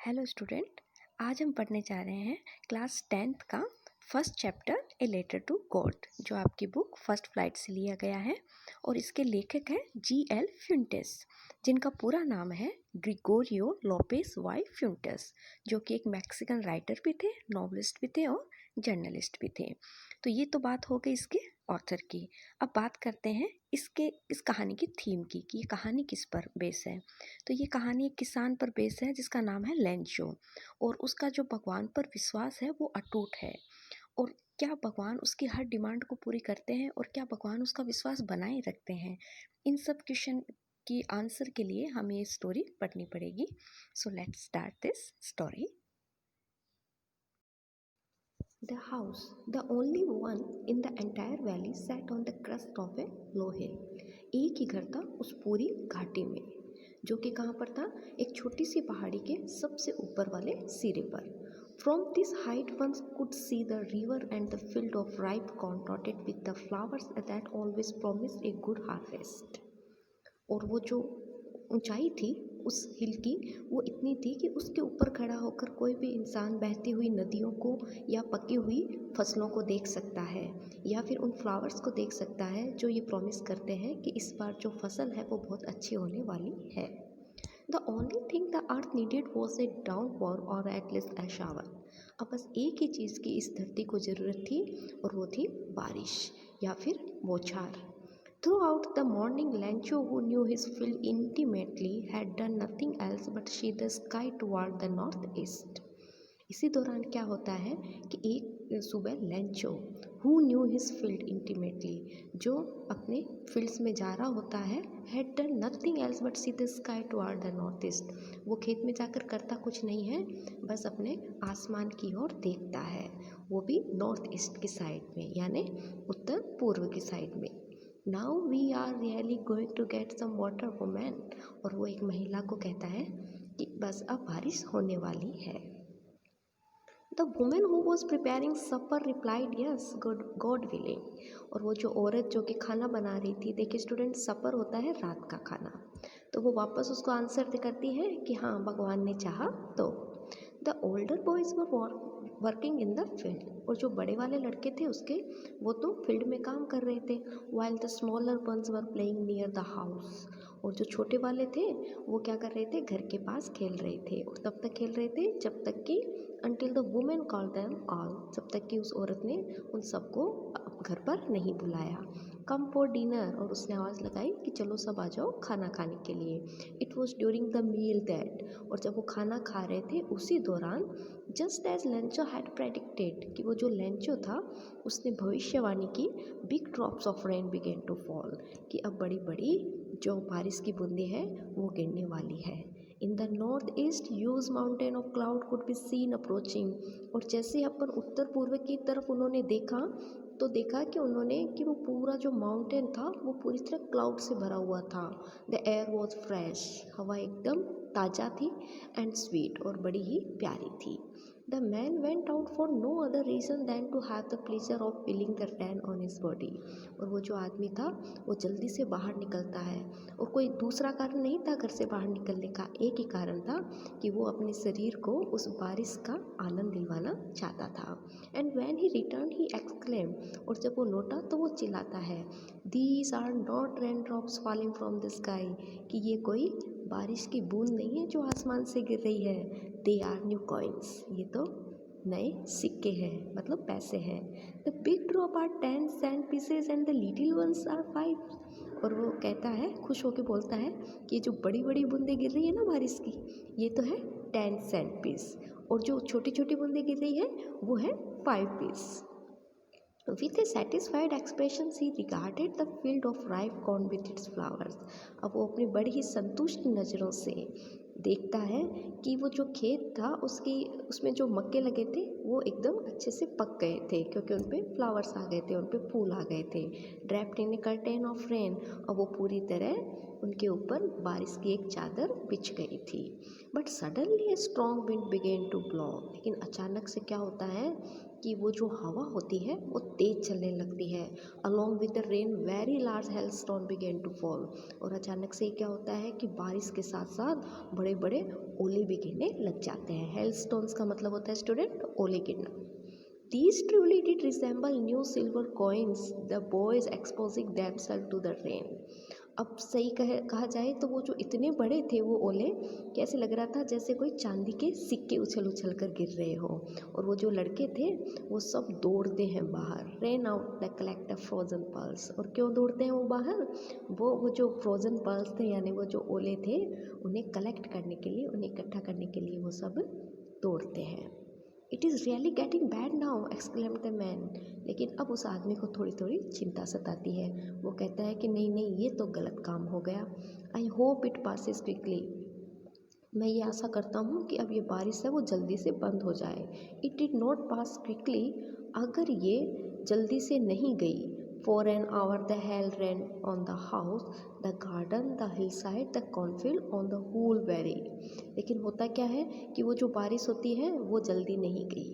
Hello student. आज हम पढ़ने जा रहे हैं क्लास 10th का first chapter a letter to God, जो आपकी बुक फर्स्ट फ्लाइट से लिया गया है। और इसके लेखक हैं G.L. फ्यूंटेस, जिनका पूरा नाम है ग्रिगोरियो लोपेस वाई फ्यूंटेस, जो कि एक मैक्सिकन राइटर भी थे, नॉवलिस्ट भी थे और जर्नलिस्ट भी थे। तो ये तो बात हो गई इसके ऑथर की। अब बात करते हैं इस कहानी की थीम की कि ये कहानी किस पर बेस है। तो ये कहानी एक किसान पर बेस है जिसका नाम है लेंचो, और उसका जो भगवान पर विश्वास है वो अटूट है। और क्या भगवान उसकी हर डिमांड को पूरी करते हैं और क्या भगवान उसका विश्वास बनाए रखते हैं, इन सब क्वेश्चन की आंसर के लिए हमें ये स्टोरी पढ़नी पड़ेगी। So let's start this story. The house, the only one in the entire valley, sat on the crest of a low hill. एक ही घर था उस पूरी घाटी में, जो कि कहाँ पर था, एक छोटी सी पहाड़ी के सबसे ऊपर वाले सिरे पर। From this height one could see the river and the field of ripe corn dotted with the flowers that always promised a good harvest. और वो जो ऊंचाई थी उस हिल की, वो इतनी थी कि उसके ऊपर खड़ा होकर कोई भी इंसान बहती हुई नदियों को या पकी हुई फसलों को देख सकता है, या फिर उन फ्लावर्स को देख सकता है जो ये प्रॉमिस करते हैं कि इस बार जो फसल है वो बहुत अच्छी होने वाली है। The only thing the earth needed was a downpour or at least A shower. अब बस एक ही चीज़ की इस धरती को ज़रूरत थी, और वो थी बारिश या फिर बौछार। Throughout the morning, Lancho, who knew his field intimately, had done nothing else but see the sky toward the northeast. इसी दौरान क्या होता है कि एक सुबह Lencho, who knew his field intimately, जो अपने फील्ड्स में जा रहा होता है, had done nothing else but see the sky toward the north east. वो खेत में जाकर करता कुछ नहीं है, बस अपने आसमान की ओर देखता है, वो भी नॉर्थ ईस्ट की साइड में, यानी उत्तर पूर्व की साइड में। Now we are really going to get some water woman. और वो एक महिला को कहता है कि बस अब बारिश होने वाली है। The woman who was preparing supper replied yes God willing. और वो जो औरत जो कि खाना बना रही थी, देखिए स्टूडेंट, सपर होता है रात का खाना, तो वो वापस उसको आंसर करती है कि हाँ भगवान ने चाहा तो। The older boys were working in the field. और जो बड़े वाले लड़के थे उसके, वो तो फील्ड में काम कर रहे थे, while the smaller ones were playing near the house. और जो छोटे वाले थे वो क्या कर रहे थे, घर के पास खेल रहे थे। और तब तक खेल रहे थे जब तक कि until the woman called them all, जब तक कि उस औरत ने उन सबको घर पर नहीं बुलाया। कम फॉर डिनर, और उसने आवाज़ लगाई कि चलो सब आ जाओ खाना खाने के लिए। It was during the meal that, और जब वो खाना खा रहे थे उसी दौरान, just as Lencho had predicted, कि वो जो लेंचो था उसने भविष्यवाणी की, big drops of rain began to fall, कि अब बड़ी बड़ी जो बारिश की बूंदें हैं वो गिरने वाली है। In the north east huge mountain of cloud could be seen approaching. और जैसे अपन उत्तर पूर्व की तरफ उन्होंने देखा, तो देखा कि उन्होंने कि वो पूरा जो माउंटेन था वो पूरी तरह क्लाउड से भरा हुआ था। द एयर वॉज फ्रेश, हवा एकदम ताज़ा थी, एंड स्वीट, और बड़ी ही प्यारी थी। The man went out for no other reason than to have the pleasure of feeling the tan on his body. और वो जो आदमी था वो जल्दी से बाहर निकलता है, और कोई दूसरा कारण नहीं था घर से बाहर निकलने का, एक ही कारण था कि वो अपने शरीर को उस बारिश का आनंद दिलवाना चाहता था। And when he return he exclaim, और जब वो लौटा तो वो चिल्लाता है, these are not rain drops falling from the sky, कि ये कोई बारिश की बूंद नहीं है जो आसमान से गिर रही है, दे आर न्यू कॉइन्स, ये तो नए सिक्के हैं, मतलब पैसे हैं। The big drop are 10 cent pieces and the little ones are 5। और वो कहता है, खुश होकर बोलता है कि ये जो बड़ी बड़ी बूंदें गिर रही है ना बारिश की, ये तो है 10 सैंड पीस, और जो छोटी छोटी बूंदें गिर रही है वो है 5 piece. With a satisfied expression, he regarded the field of ripe corn with its flowers. अब वो अपनी बड़ी ही संतुष्ट नज़रों से देखता है कि वो जो खेत था उसमें जो मक्के लगे थे वो एकदम अच्छे से पक गए थे, क्योंकि उन पे फ्लावर्स आ गए थे, उन पे फूल आ गए थे। Draped in A curtain of rain, और वो पूरी तरह उनके ऊपर बारिश की एक चादर बिछ गई थी। But suddenly a strong wind began to blow. लेकिन अचानक से क्या होता है कि वो जो हवा होती है वो तेज़ चलने लगती है। Along with the rain very large hailstone began to fall. और अचानक से क्या होता है कि बारिश के साथ साथ बड़े बड़े ओले भी गिरने लग जाते हैं। हेलस्टोन्स का मतलब होता है स्टूडेंट ओले गिरना। These truly did resemble new silver coins, the boys exposing themselves to the rain. अब सही कहा जाए तो वो जो इतने बड़े थे वो ओले, कैसे लग रहा था जैसे कोई चांदी के सिक्के उछल उछल कर गिर रहे हो। और वो जो लड़के थे वो सब दौड़ते हैं बाहर। Rain out the collect frozen pearls. और क्यों दौड़ते हैं वो बाहर? वो जो फ्रोजन पर्ल्स थे यानी वो जो ओले थे उन्हें कलेक्ट करने के लिए, उन्हें इकट्ठा करने के लिए वो सब दौड़ते हैं। It is really getting bad now exclaimed the man. लेकिन अब उस आदमी को थोड़ी थोड़ी चिंता सताती है। वो कहता है कि नहीं नहीं, ये तो गलत काम हो गया। I hope it passes quickly. मैं ये आशा करता हूँ कि अब ये बारिश है वो जल्दी से बंद हो जाए। It did not pass quickly. अगर ये जल्दी से नहीं गई। For an hour the hail rain on the house, the garden, the hillside, the cornfield, on the whole valley. लेकिन होता क्या है कि वो जो बारिश होती है वो जल्दी नहीं गई।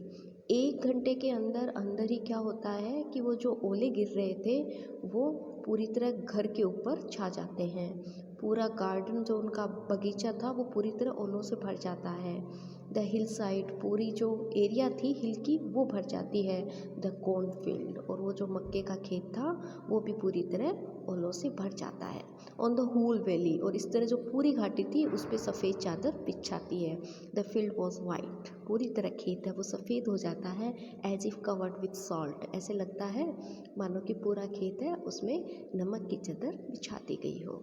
1 घंटे के अंदर अंदर ही क्या होता है कि वो जो ओले गिर रहे थे वो पूरी तरह घर के ऊपर छा जाते हैं। पूरा गार्डन जो उनका बगीचा था वो पूरी तरह ओलों से भर जाता है। द हिल साइड, पूरी जो एरिया थी हिल की वो भर जाती है। द कॉर्न फील्ड, और वो जो मक्के का खेत था वो भी पूरी तरह ओलों से भर जाता है। ऑन द होल वैली, और इस तरह जो पूरी घाटी थी उस पर सफ़ेद चादर बिछाती है। द फील्ड वॉज वाइट, पूरी तरह खेत है वो सफ़ेद हो जाता है। As if covered with salt, ऐसे लगता है मानो कि पूरा खेत है उसमें नमक की चादर बिछा दी गई हो।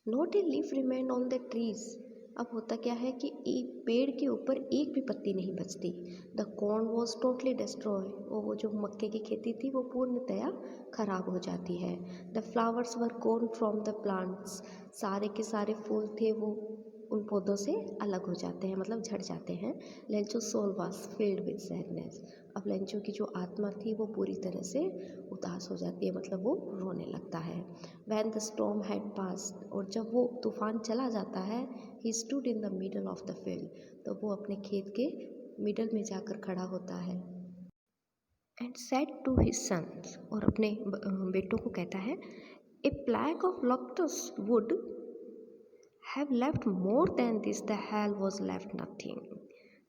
Not a leaf remain on the trees. अब होता क्या है कि एक पेड़ के ऊपर एक भी पत्ती नहीं बचती। The corn was totally destroy, वो जो मक्के की खेती थी वो पूर्णतया खराब हो जाती है। The flowers were gone from the plants, सारे के सारे फूल थे वो उन पौधों से अलग हो जाते हैं, मतलब झड़ जाते हैं। Lencho soul was filled with sadness. अब लेंचो की जो आत्मा थी वो पूरी तरह से उदास हो जाती है, मतलब वो रोने लगता है। When the storm had passed, और जब वो तूफान चला जाता है, he stood in the middle of the field, तो वो अपने खेत के मिडल में जाकर खड़ा होता है। And said to his sons, और अपने बेटों को कहता है, a plague of locusts would have left more than this, the hail was left nothing.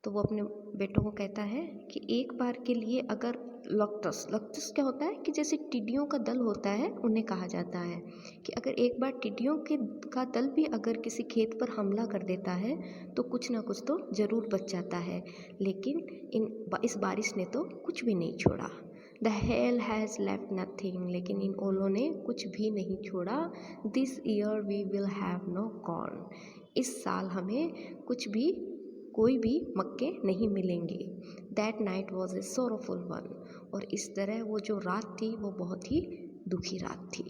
तो वो अपने बेटों को कहता है कि एक बार के लिए अगर लॉक्टस क्या होता है कि जैसे टिड्डियों का दल होता है उन्हें कहा जाता है कि अगर एक बार टिड्डियों का दल भी अगर किसी खेत पर हमला कर देता है तो कुछ ना कुछ तो ज़रूर बच जाता है, लेकिन इस बारिश ने तो कुछ भी नहीं छोड़ा। The hail has left nothing, लेकिन इन ओलों ने कुछ भी नहीं छोड़ा। This year we will have no corn, इस साल हमें कोई भी मक्के नहीं मिलेंगे। That night was a sorrowful one, और इस तरह वो जो रात थी वो बहुत ही दुखी रात थी।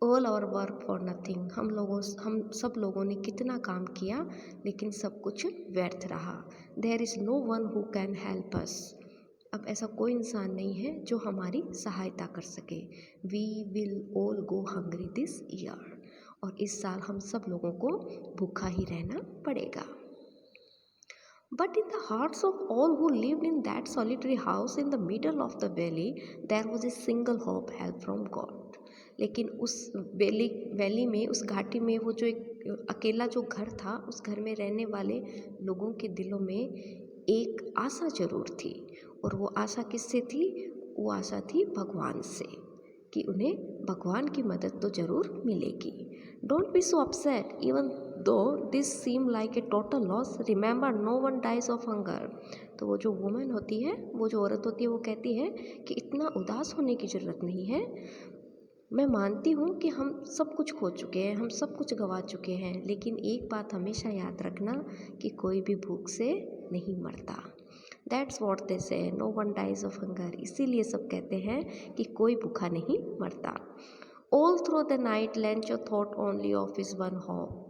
All our work for nothing, हम सब लोगों ने कितना काम किया लेकिन सब कुछ व्यर्थ रहा। There is no one who can help us, अब ऐसा कोई इंसान नहीं है जो हमारी सहायता कर सके। We will all go hungry this year, और इस साल हम सब लोगों को भूखा ही रहना पड़ेगा। But in the hearts of all who lived in that solitary house in the middle of the valley, there was a single hope, help from God. लेकिन उस वैली में, उस घाटी में, वो जो एक अकेला जो घर था, उस घर में रहने वाले लोगों के दिलों में एक आशा जरूर थी, और वो आशा किससे थी? वो आशा थी भगवान से, कि उन्हें भगवान की मदद तो ज़रूर मिलेगी। Don't be so upset even though this seem like a total loss, remember no one dies of hunger. तो वो जो वुमेन होती है, वो जो औरत होती है, वो कहती है कि इतना उदास होने की ज़रूरत नहीं है। मैं मानती हूँ कि हम सब कुछ खो चुके हैं, हम सब कुछ गंवा चुके हैं, लेकिन एक बात हमेशा याद रखना कि कोई भी भूख से नहीं मरता। That's what they say, no one dies of hunger. इसीलिए सब कहते हैं कि कोई भूखा नहीं मरता। All through the night Lencho thought only of his one hope.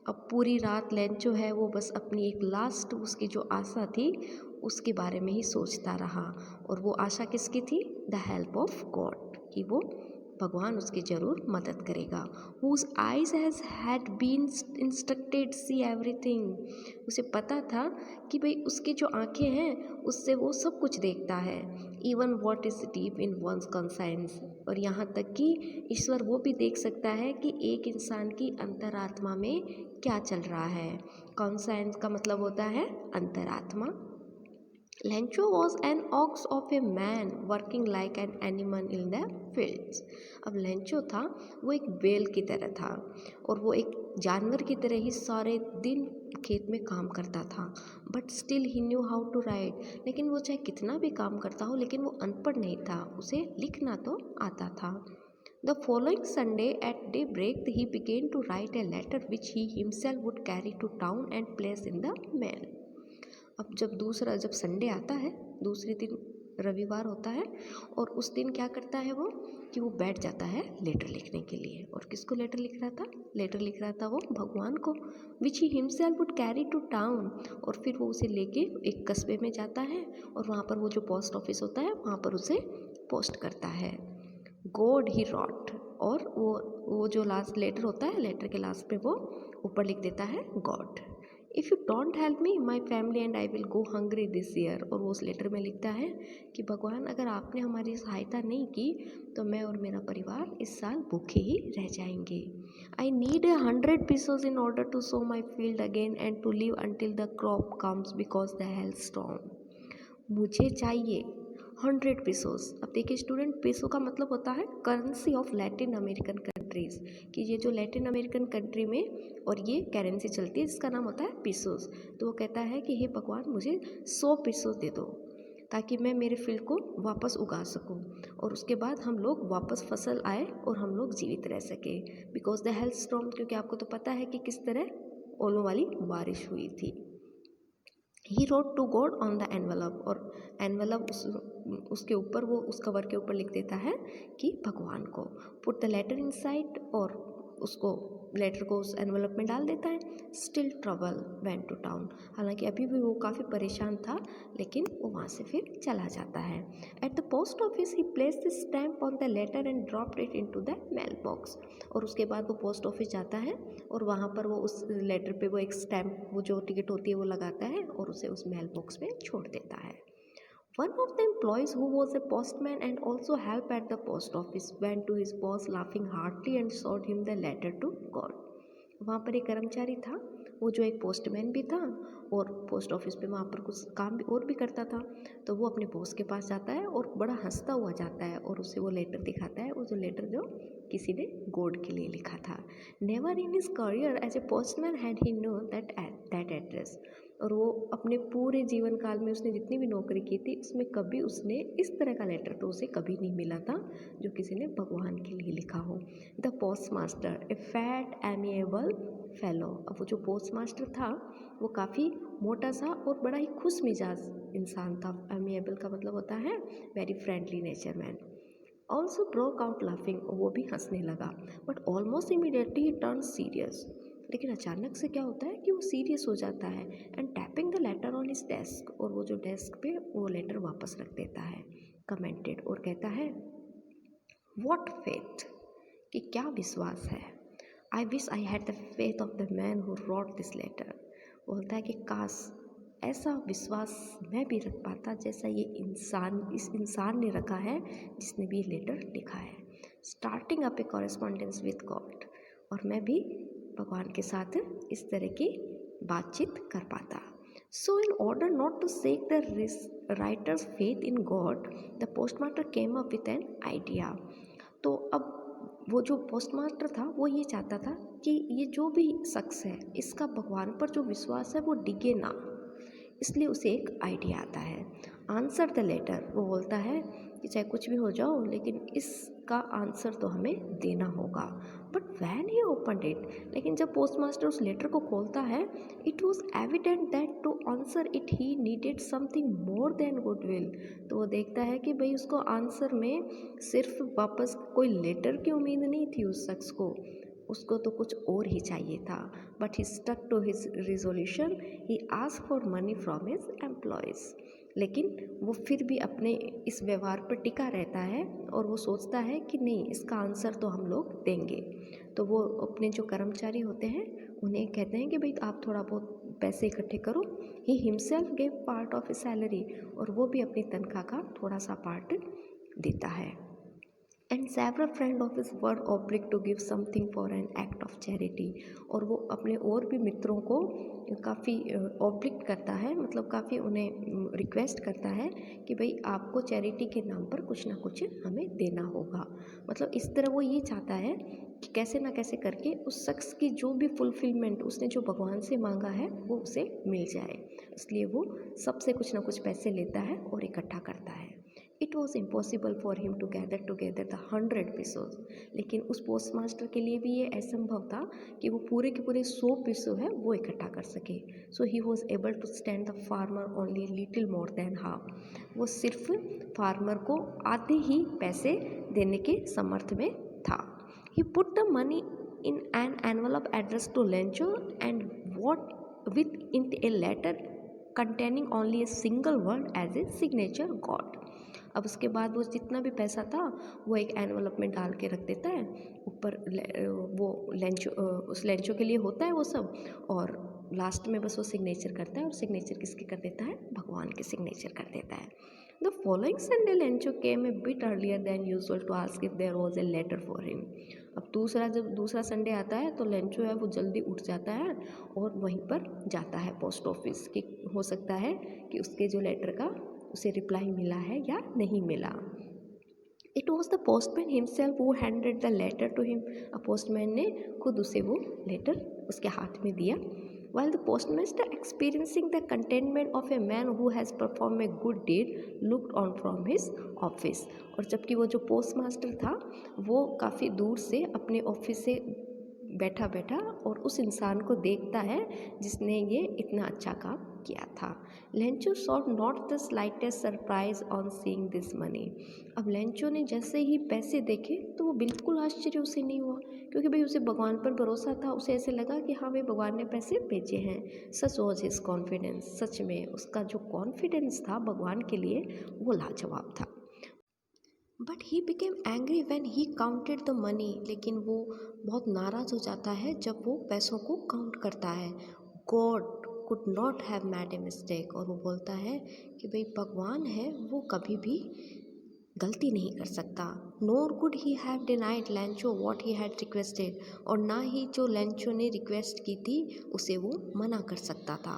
अब पूरी रात लेंचो है वो बस अपनी एक लास्ट, उसकी जो आशा थी उसके बारे में ही सोचता रहा, और वो आशा किसकी थी? द हेल्प ऑफ गॉड, कि वो भगवान उसकी ज़रूर मदद करेगा। Whose eyes had been instructed see everything, उसे पता था कि भाई उसकी जो आँखें हैं उससे वो सब कुछ देखता है। Even what is deep in one's conscience, और यहाँ तक कि ईश्वर वो भी देख सकता है कि एक इंसान की अंतरात्मा में क्या चल रहा है। कॉन्साइंस का मतलब होता है अंतरात्मा। Lencho was an ox of a man working like an animal in the fields. अब लेंचो था वो एक बैल की तरह था और वो एक जानवर की तरह ही सारे दिन खेत में काम करता था। But still he knew how to write, लेकिन वो चाहे कितना भी काम करता हो लेकिन वो अनपढ़ नहीं था, उसे लिखना तो आता था। The following Sunday at daybreak he began to write a letter which he himself would carry to town and place in the mail. अब जब संडे आता है, दूसरे दिन रविवार होता है, और उस दिन क्या करता है वो कि वो बैठ जाता है लेटर लिखने के लिए। और किसको लेटर लिख रहा था? लेटर लिख रहा था वो भगवान को। Which he himself would carry to town, और फिर वो उसे लेके एक कस्बे में जाता है और वहाँ पर वो जो पोस्ट ऑफिस होता है वहाँ पर उसे पोस्ट करता है। गॉड ही रॉट, और वो जो लास्ट लेटर होता है, लेटर के लास्ट पे वो ऊपर लिख देता है God. If you don't help me my family and I will go hungry this year, और वो उस लेटर में लिखता है कि भगवान अगर आपने हमारी सहायता नहीं की तो मैं और मेरा परिवार इस साल भूखे ही रह जाएंगे। I need 100 pesos in order to sow my field again and to live until the crop comes because the hail storm. मुझे चाहिए 100 pesos। अब देखिए स्टूडेंट, पेसो का मतलब होता है currency of Latin American countries, कि ये जो लैटिन अमेरिकन कंट्री में और ये करेंसी चलती है जिसका नाम होता है पीसोस। तो वो कहता है कि हे भगवान मुझे 100 pesos दे दो ताकि मैं मेरे फील्ड को वापस उगा सकूं और उसके बाद हम लोग वापस फसल आए और हम लोग जीवित रह सके। बिकॉज द हेल्थ स्टॉर्म, क्योंकि आपको तो पता है कि किस तरह ओलों वाली बारिश हुई थी। He wrote to God on the envelope, और एनवलप उसके ऊपर, वो उस कवर के ऊपर लिख देता है कि भगवान को। पुट द लेटर इनसाइड, और उसको लेटर को उस एनवलप में डाल देता है। Still trouble went to town, हालांकि अभी भी वो काफ़ी परेशान था लेकिन वो वहाँ से फिर चला जाता है। At the post office he place the stamp on the letter and dropped it into the mail box, और उसके बाद वो पोस्ट ऑफिस जाता है और वहाँ पर वो उस लेटर पे वो एक स्टैम्प, वो जो टिकट होती है वो लगाता है और उसे उस मेल बॉक्स में छोड़ देता है। One of the employees, who was a postman and also helped at the post office, went to his boss laughing heartily and showed him the letter to God. वहाँ पर एक कर्मचारी था, वो जो एक पोस्टमैन भी था और पोस्ट ऑफिस पे वहाँ पर कुछ काम भी और भी करता था। तो वो अपने बॉस के पास जाता है और बड़ा हंसता हुआ जाता है और उसे वो लेटर दिखाता है, वो जो लेटर जो किसी ने गॉड के लिए लिखा था। Never in his career as a postman had he know that address, और वो अपने पूरे जीवन काल में उसने जितनी भी नौकरी की थी उसमें कभी उसने इस तरह का लेटर तो उसे कभी नहीं मिला था जो किसी ने भगवान के लिए लिखा हो। The post master, A fat amiable fellow, अब वो जो पोस्ट मास्टर था वो काफ़ी मोटा सा और बड़ा ही खुश मिजाज इंसान था। एमिएबल का मतलब होता है very friendly nature man. Also broke out laughing, वो भी हंसने लगा। But almost immediately he turn serious, लेकिन अचानक से क्या होता है कि वो सीरियस हो जाता है। And tapping the later on his desk, और वो जो डेस्क पे वो लेटर वापस रख देता है। कमेंटेड, और कहता है व्हाट फेथ, कि क्या विश्वास है। I wish I had the faith of the man who wrote this letter, बोलता है कि काश ऐसा विश्वास मैं भी रख पाता जैसा ये इस इंसान ने रखा है जिसने भी ये लेटर लिखा है। Starting up A correspondence with God, और मैं भी भगवान के साथ इस तरह की बातचीत कर पाता। So in order not to shake the writer's faith in God, the postmaster came up with an idea. तो अब वो जो पोस्टमास्टर था वो ये चाहता था कि ये जो भी शख्स है इसका भगवान पर जो विश्वास है वो डिगे ना, इसलिए उसे एक आइडिया आता है। आंसर द लेटर, वो बोलता है कि चाहे कुछ भी हो जाओ लेकिन इसका आंसर तो हमें देना होगा। But when he opened it, लेकिन जब पोस्टमास्टर उस लेटर को खोलता है, it was evident that to answer it he needed something more than goodwill. तो वो देखता है कि भाई उसको आंसर में सिर्फ वापस कोई लेटर की उम्मीद नहीं थी उस शख्स को, उसको तो कुछ और ही चाहिए था। But he stuck to his resolution, he asked for money from his employees. लेकिन वो फिर भी अपने इस व्यवहार पर टिका रहता है और वो सोचता है कि नहीं, इसका आंसर तो हम लोग देंगे। तो वो अपने जो कर्मचारी होते हैं उन्हें कहते हैं कि भाई आप थोड़ा बहुत पैसे इकट्ठे करो। He himself gave part of salary, और वो भी अपनी तनख्वाह का थोड़ा सा पार्ट देता है। And several friend of his were oblige to give something for an act of charity, और वो अपने और भी मित्रों को काफ़ी ऑब्लिग करता है, मतलब काफ़ी उन्हें रिक्वेस्ट करता है कि भाई आपको चैरिटी के नाम पर कुछ ना कुछ हमें देना होगा। मतलब इस तरह वो ये चाहता है कि कैसे ना कैसे करके उस शख्स की जो भी फुलफिलमेंट उसने जो भगवान से मांगा है वो उसे मिल जाए, इसलिए वो सबसे कुछ ना कुछ पैसे लेता है और इकट्ठा करता है। It was impossible for him to gather together the 100 pesos, लेकिन उस पोस्ट मास्टर के लिए भी ये असंभव था कि वो पूरे के पूरे 100 पैसों है वो इकट्ठा कर सके। So he was able to send the farmer only little more than half, वो सिर्फ फार्मर को आधे ही पैसे देने के समर्थ में था। He put the money in an envelope address to Lencho and what with in a letter containing only a single word as a signature god। अब उसके बाद वो जितना भी पैसा था वो एक एनवलप में डाल के रख देता है ऊपर, वो लेंचो, उस लेंचो के लिए होता है वो सब, और लास्ट में बस वो सिग्नेचर करता है, और सिग्नेचर किसके कर देता है, भगवान के सिग्नेचर कर देता है। The following Sunday Lencho came a bit earlier than usual to ask if there was a letter for him. अब जब दूसरा संडे आता है तो लेंचो है वो जल्दी उठ जाता है और वहीं पर जाता है पोस्ट ऑफिस, कि हो सकता है कि उसके जो लेटर का उसे रिप्लाई मिला है या नहीं मिला। It was the postman himself who handed the letter to him, postman ने खुद उसे वो लेटर उसके हाथ में दिया। While the postmaster, experiencing the contentment of a man who has performed a good deed, looked on from his office, और जबकि वो जो पोस्ट मास्टर था वो काफ़ी दूर से अपने ऑफिस से बैठा बैठा और उस इंसान को देखता है जिसने ये इतना अच्छा काम किया था। Lencho shot not the slightest surprise on seeing this money. अब लेंचो ने जैसे ही पैसे देखे तो वो बिल्कुल आश्चर्य उसे नहीं हुआ, क्योंकि भाई उसे भगवान पर भरोसा था। उसे ऐसे लगा कि हाँ भाई भगवान ने पैसे भेजे हैं। सच वॉज हिज कॉन्फिडेंस, सच में उसका जो कॉन्फिडेंस था भगवान के लिए वो लाजवाब था। But he became angry when he counted the money, लेकिन वो बहुत नाराज़ हो जाता है जब वो पैसों को काउंट करता है। God could not have made a mistake, और वो बोलता है कि भाई भगवान है वो कभी भी गलती नहीं कर सकता। Nor could he have denied Lencho what he had requested, और ना ही जो लेंचो ने रिक्वेस्ट की थी उसे वो मना कर सकता था।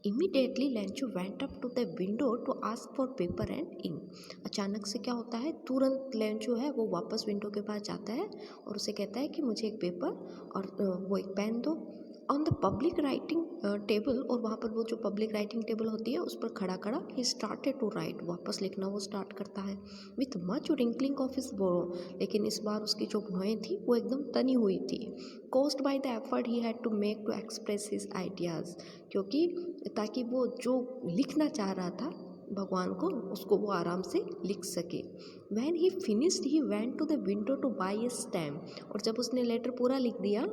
Immediately Lencho went up to the window to ask for paper and ink. अचानक से क्या होता है, तुरंत लेंचो है वो वापस विंडो के पास जाता है और उसे कहता है कि मुझे एक पेपर और वो एक पेन दो। On the public writing table, और वहाँ पर वो जो पब्लिक राइटिंग टेबल होती है उस पर खड़ा खड़ा ही स्टार्टेड टू राइट, वापस लिखना वो स्टार्ट करता है। With much wrinkling of his brow, लेकिन इस बार उसकी जो भौहें थी वो एकदम तनी हुई थी। Caused by the effort he had to make to express his ideas, क्योंकि ताकि वो जो लिखना चाह रहा था भगवान को उसको वो आराम से लिख सके। When he finished he went to the window to buy a stamp, और जब उसने लेटर पूरा लिख दिया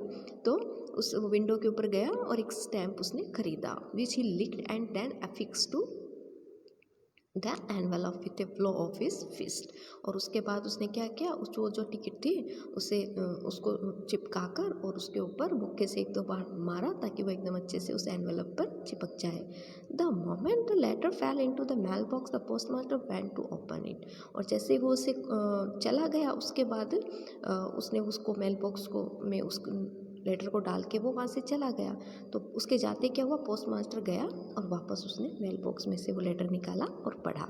तो उस विंडो के ऊपर गया और एक स्टैम्प उसने खरीदा, which he licked and then affix to the envelope with a blow of his fist. और उसके बाद उसने क्या किया, उस जो टिकट थी उसे उसको चिपका कर और उसके ऊपर मुक्के से एक दो बार मारा ताकि वो एकदम अच्छे से उस एनवेलप पर चिपक जाए। The moment the letter fell into the mail box the post master went to open it, और जैसे ही वो उसे चला गया उसके बाद उसने उसको मेल बॉक्स को में उस लेटर को डाल के वो वहाँ से चला गया। तो उसके जाते क्या हुआ, पोस्ट मास्टर गया और वापस उसने मेल बॉक्स में से वो लेटर निकाला और पढ़ा।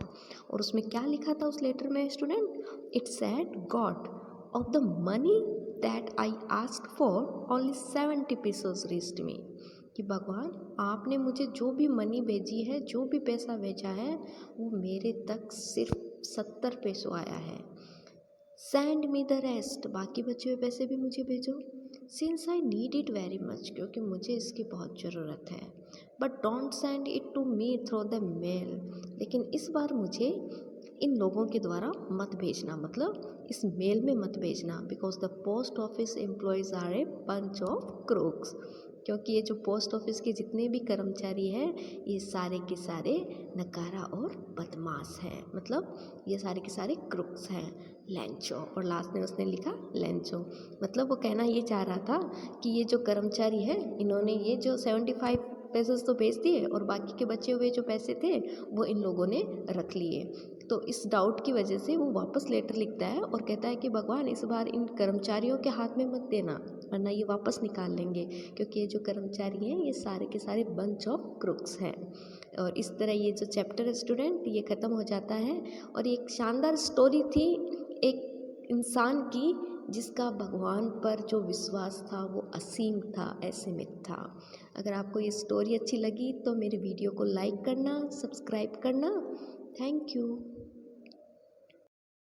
और उसमें क्या लिखा था उस लेटर में student, it said God of the money that I asked for only 70 pesos reached me, कि भगवान आपने मुझे जो भी मनी भेजी है, जो भी पैसा भेजा है वो मेरे तक सिर्फ 70 पैसों आया है। सेंड मी द रेस्ट, बाकी बचे हुए पैसे भी मुझे भेजो। Since I need it very much, क्योंकि मुझे इसकी बहुत ज़रूरत है। But don't send it to me through the mail, लेकिन इस बार मुझे इन लोगों के द्वारा मत भेजना, मतलब इस मेल में मत भेजना। Because the post office employees are a bunch of crooks, क्योंकि ये जो पोस्ट ऑफिस के जितने भी कर्मचारी हैं ये सारे के सारे नकारा और बदमाश हैं, मतलब ये सारे के सारे क्रुक्स हैं, लैंचो। और लास्ट में उसने लिखा लैंचो, मतलब वो कहना ये चाह रहा था कि ये जो कर्मचारी है इन्होंने ये जो 75 पैसे तो बेच दिए और बाकी के बचे हुए जो पैसे थे वो इन लोगों ने रख लिए। तो इस डाउट की वजह से वो वापस लेटर लिखता है और कहता है कि भगवान इस बार इन कर्मचारियों के हाथ में मत देना, वरना ये वापस निकाल लेंगे, क्योंकि ये जो कर्मचारी हैं ये सारे के सारे बंच ऑफ क्रुक्स हैं। और इस तरह ये जो चैप्टर है स्टूडेंट ये ख़त्म हो जाता है। और ये एक शानदार स्टोरी थी एक इंसान की जिसका भगवान पर जो विश्वास था वो असीम था, असीमित था। अगर आपको ये स्टोरी अच्छी लगी तो मेरे वीडियो को लाइक करना, सब्सक्राइब करना। Thank you.